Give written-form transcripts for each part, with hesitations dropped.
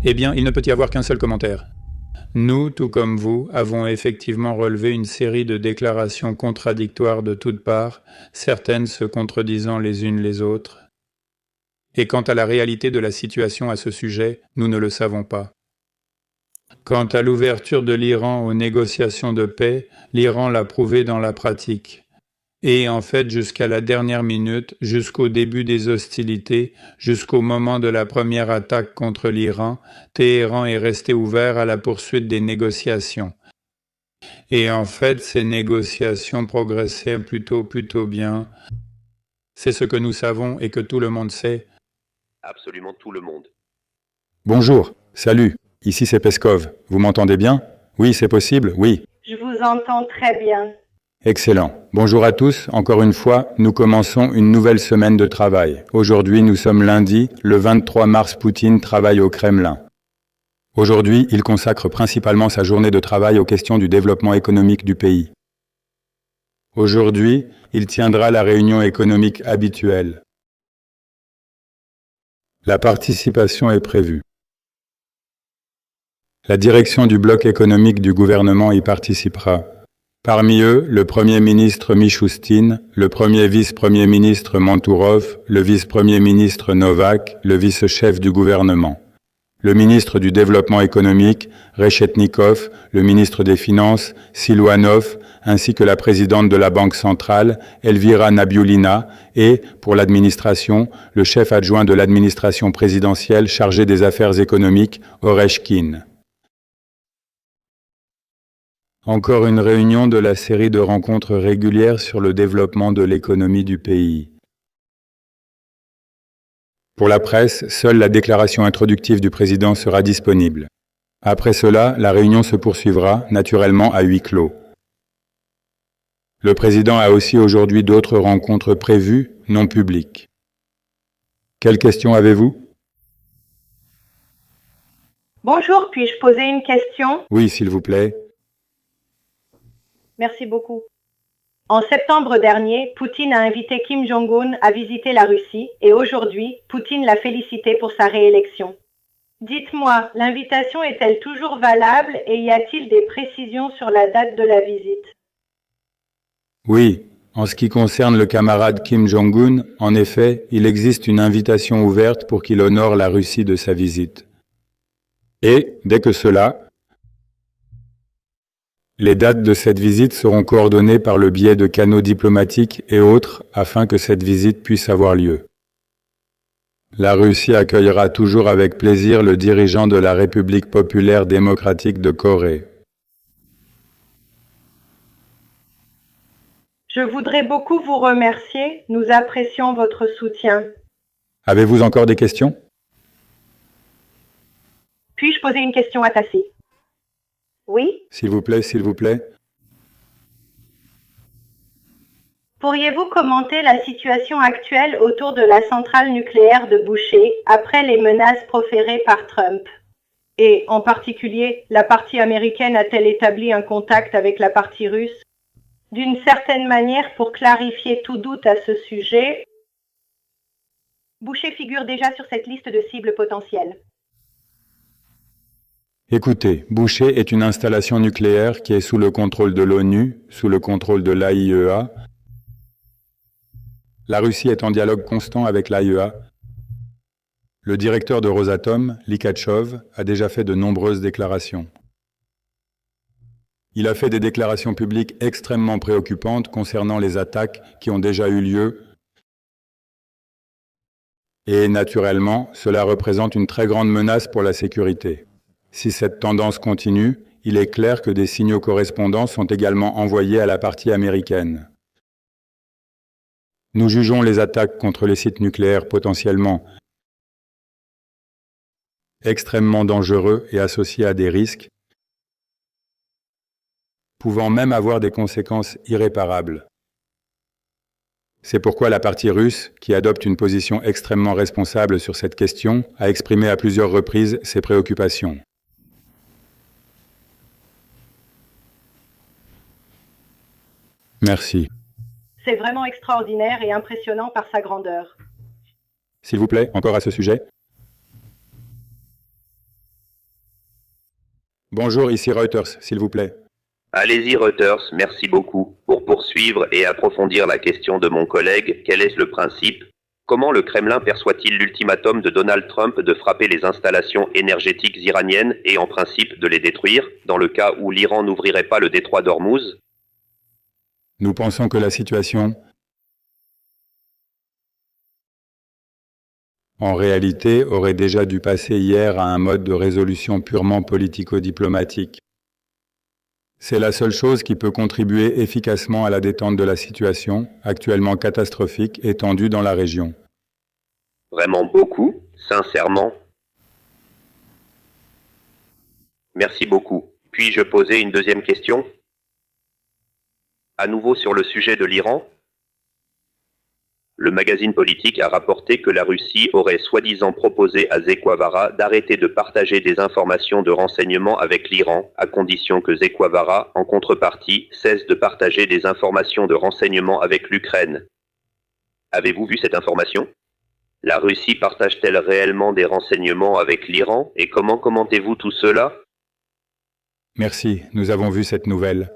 Eh bien, il ne peut y avoir qu'un seul commentaire. Nous, tout comme vous, avons effectivement relevé une série de déclarations contradictoires de toutes parts, certaines se contredisant les unes les autres. Et quant à la réalité de la situation à ce sujet, nous ne le savons pas. Quant à l'ouverture de l'Iran aux négociations de paix, l'Iran l'a prouvé dans la pratique. Et en fait, jusqu'à la dernière minute, jusqu'au début des hostilités, jusqu'au moment de la première attaque contre l'Iran, Téhéran est resté ouvert à la poursuite des négociations. Et en fait, ces négociations progressaient plutôt bien. C'est ce que nous savons et que tout le monde sait. Absolument tout le monde. Bonjour, salut, ici c'est Peskov. Vous m'entendez bien? Oui, c'est possible, oui. Je vous entends très bien. Excellent. Bonjour à tous. Encore une fois, nous commençons une nouvelle semaine de travail. Aujourd'hui, nous sommes lundi, le 23 mars, Poutine travaille au Kremlin. Aujourd'hui, il consacre principalement sa journée de travail aux questions du développement économique du pays. Aujourd'hui, il tiendra la réunion économique habituelle. La participation est prévue. La direction du bloc économique du gouvernement y participera. Parmi eux, le Premier ministre Mishustin, le premier vice-premier ministre Mantourov, le vice-premier ministre Novak, le vice-chef du gouvernement. Le ministre du Développement économique, Reshetnikov, le ministre des Finances, Siluanov, ainsi que la présidente de la Banque centrale, Elvira Nabiulina, et, pour l'administration, le chef adjoint de l'administration présidentielle chargé des affaires économiques, Oreshkin. Encore une réunion de la série de rencontres régulières sur le développement de l'économie du pays. Pour la presse, seule la déclaration introductive du président sera disponible. Après cela, la réunion se poursuivra, naturellement à huis clos. Le président a aussi aujourd'hui d'autres rencontres prévues, non publiques. Quelles questions avez-vous? Bonjour, puis-je poser une question? Oui, s'il vous plaît. Merci beaucoup. En septembre dernier, Poutine a invité Kim Jong-un à visiter la Russie et aujourd'hui, Poutine l'a félicité pour sa réélection. Dites-moi, l'invitation est-elle toujours valable et y a-t-il des précisions sur la date de la visite? Oui, en ce qui concerne le camarade Kim Jong-un, en effet, il existe une invitation ouverte pour qu'il honore la Russie de sa visite. Et, dès que cela, les dates de cette visite seront coordonnées par le biais de canaux diplomatiques et autres afin que cette visite puisse avoir lieu. La Russie accueillera toujours avec plaisir le dirigeant de la République populaire démocratique de Corée. Je voudrais beaucoup vous remercier. Nous apprécions votre soutien. Avez-vous encore des questions? Puis-je poser une question à Tassi? Oui? S'il vous plaît, s'il vous plaît. Pourriez-vous commenter la situation actuelle autour de la centrale nucléaire de Boucher après les menaces proférées par Trump? Et, en particulier, la partie américaine a-t-elle établi un contact avec la partie russe? D'une certaine manière, pour clarifier tout doute à ce sujet, Boucher figure déjà sur cette liste de cibles potentielles. Écoutez, Boucher est une installation nucléaire qui est sous le contrôle de l'ONU, sous le contrôle de l'AIEA. La Russie est en dialogue constant avec l'AIEA. Le directeur de Rosatom, Likhatchov, a déjà fait de nombreuses déclarations. Il a fait des déclarations publiques extrêmement préoccupantes concernant les attaques qui ont déjà eu lieu. Et naturellement, cela représente une très grande menace pour la sécurité. Si cette tendance continue, il est clair que des signaux correspondants sont également envoyés à la partie américaine. Nous jugeons les attaques contre les sites nucléaires potentiellement extrêmement dangereux et associés à des risques, pouvant même avoir des conséquences irréparables. C'est pourquoi la partie russe, qui adopte une position extrêmement responsable sur cette question, a exprimé à plusieurs reprises ses préoccupations. Merci. C'est vraiment extraordinaire et impressionnant par sa grandeur. S'il vous plaît, encore à ce sujet. Bonjour, ici Reuters, s'il vous plaît. Allez-y Reuters, merci beaucoup. Pour poursuivre et approfondir la question de mon collègue, quel est le principe? Comment le Kremlin perçoit-il l'ultimatum de Donald Trump de frapper les installations énergétiques iraniennes et en principe de les détruire, dans le cas où l'Iran n'ouvrirait pas le détroit d'Ormuz? Nous pensons que la situation, en réalité, aurait déjà dû passer hier à un mode de résolution purement politico-diplomatique. C'est la seule chose qui peut contribuer efficacement à la détente de la situation, actuellement catastrophique, étendue dans la région. Vraiment beaucoup, sincèrement. Merci beaucoup. Puis-je poser une deuxième question? À nouveau sur le sujet de l'Iran. Le magazine politique a rapporté que la Russie aurait soi-disant proposé à Zekwavara d'arrêter de partager des informations de renseignement avec l'Iran, à condition que Zekwavara, en contrepartie, cesse de partager des informations de renseignement avec l'Ukraine. Avez-vous vu cette information? La Russie partage-t-elle réellement des renseignements avec l'Iran et comment commentez-vous tout cela? Merci, nous avons vu cette nouvelle.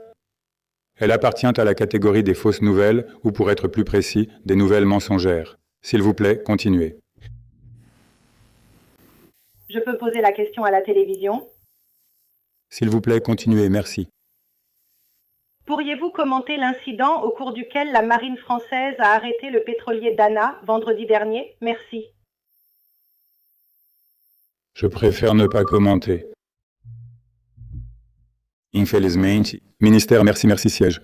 Elle appartient à la catégorie des fausses nouvelles, ou pour être plus précis, des nouvelles mensongères. S'il vous plaît, continuez. Je peux poser la question à la télévision? S'il vous plaît, continuez, merci. Pourriez-vous commenter l'incident au cours duquel la marine française a arrêté le pétrolier Dana vendredi dernier? Merci. Je préfère ne pas commenter. Infelizmente, ministère merci siège.